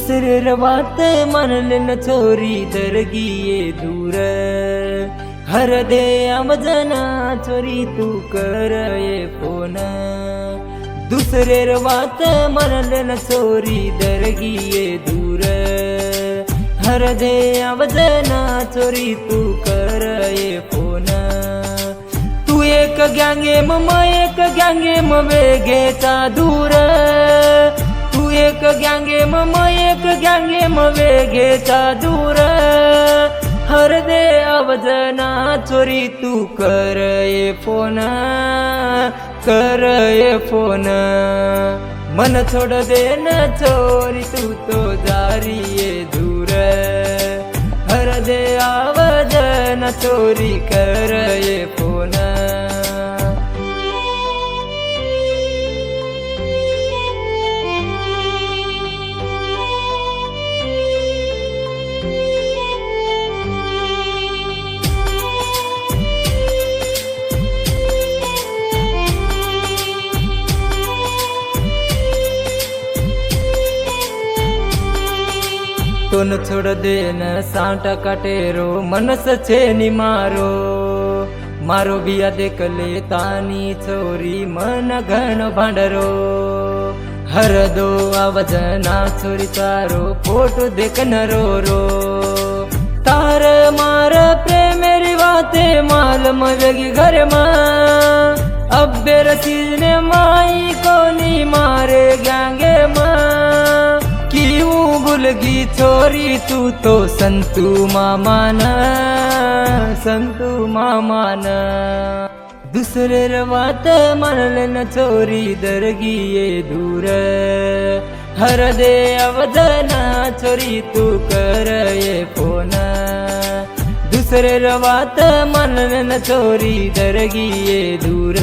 दुसरे रवात मानले न छोरी दरगिये दूर हर दे आमजना छोरी तू कर ये फोन दुसरे रवात मानले न छोरी दरगिये दूर हर दे आमजना छोरी तू कर ये फोन तू एक गँगे मम एक गँगे वेगेचा दूर तू एक गँगे मम एक गँगे वेगेचा दूर हर दे आवाजना छोरी तू कर ये फोन मन छोड़ दे न छोरी तू तो जारी ये दूर हर दे आवाजना छोरी कर ये फोन तोन छोड़ दे न सांटा काटेरो मनस छे नी मारो बिया देख ले तानी छोरी मन घन भांडरो हर दो आवाजना छोरी तारो फोटो देख न रो तार मार प्रेमेरी वाते माल मवेगी घर अब बेरसीज ने माई कोनी मारे गँगे क्यों भूलगी छोरी तू तो संतू मामान दुसरे रवात मानले न छोरी दरगिये दूर हर दे आवाजना छोरी तू कर ये फोन दुसरे रवात मानले न छोरी दरगिये दूर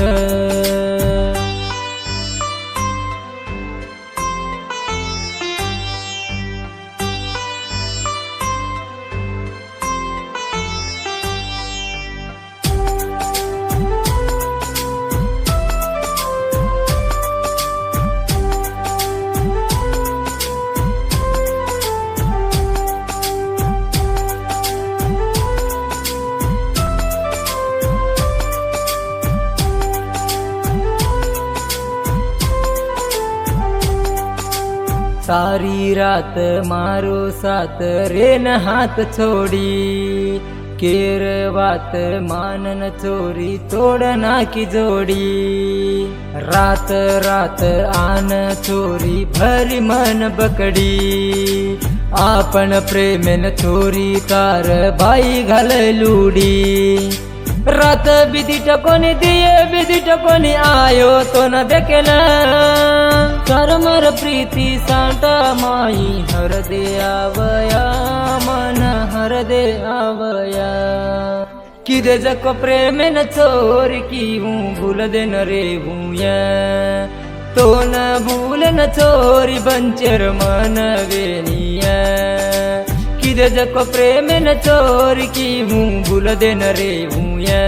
सारी रात मारो साथ रेन हाथ छोड़ी केर बात मानन छोरी तोड़ना की जोड़ी रात रात आन छोरी भरी मन बकड़ी आपन प्रेमेन छोरी तार भाई घाल लूडी रात बिधी टकोनी दिए बिधी टकोनी आयो तो न देखेला तार मर प्रीति सांटा माई हर दे आवया मन हर दे आवया किदे जको प्रेम न छोरी की हूँ भूल दे न रे भूया तो न भूल न छोरी बंचर मन वेनिया किदे जको प्रेम न छोरी की हूँ भूल दे न रे भूया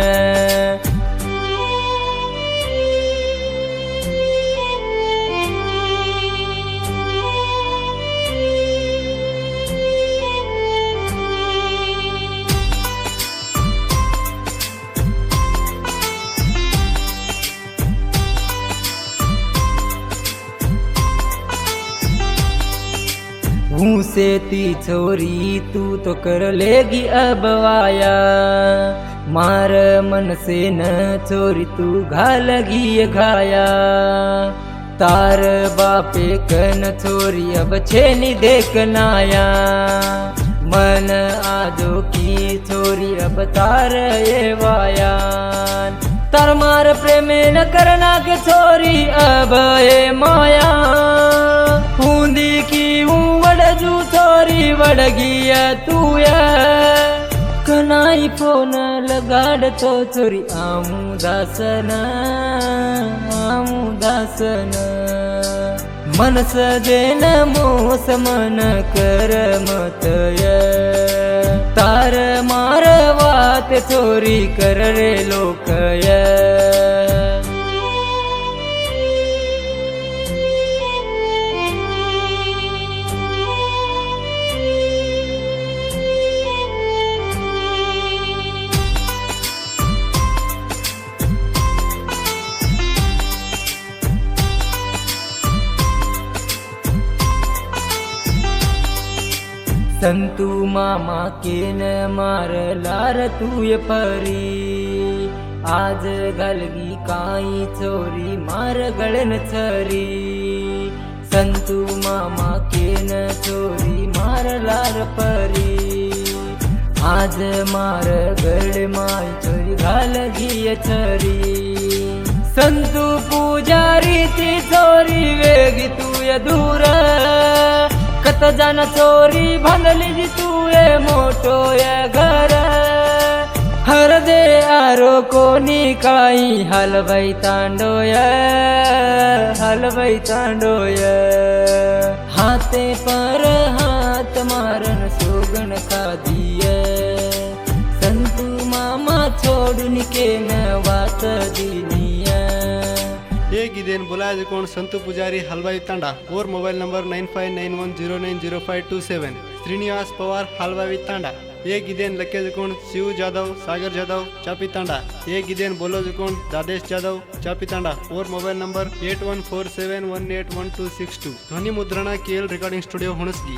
हूँ से ती छोरी तू तो कर लेगी अब आया मार मन से न छोरी तू घालगी घाया तार बापे कन छोरी अब छेनी देखनाया मन आजो की छोरी अब तार ये वायान तार मार प्रेमे न करना के छोरी अब ये माया बूंदी की वड़जू छोरी वड़गिया तू या कनाई फोन लगाड़ तो छोरी आमू दासन मन सदेन मोस मन कर मतय तार मार वात छोरी कर रे लोकय संतू मामा केन मारलार तूय परी आज गलगी काई चोरी मार गळन छरी संतू मामा केन चोरी मारलार परी आज मार गळ माय चोरी घाल घिय छरी संतू पुजारी ती चोरी वेगी तूय दूर कत जान चोरी भनली जी तूए मोठो ये घर हर दे आरो कोणी काई हलवई तांडोय हाथे पर हाथ मारन सोगन खादिय संतू मामा छोड़ून के न वात दिनिय ये गिदेन बोलाज कोण संतू पुजारी हलवाई तांडा और मोबाइल नंबर 9591090527 श्रीनिवास पवार हलवाई तांडा ये गिदेन लकेज कोण शिव जादव सागर जादव चापी तांडा ये गिदेन बोलोज कोण दादेश जादव चापी तांडा और मोबाइल नंबर 8147181262 ध्वनि मुद्रणा केएल रिकॉर्डिंग स्टूडियो हुणसगी।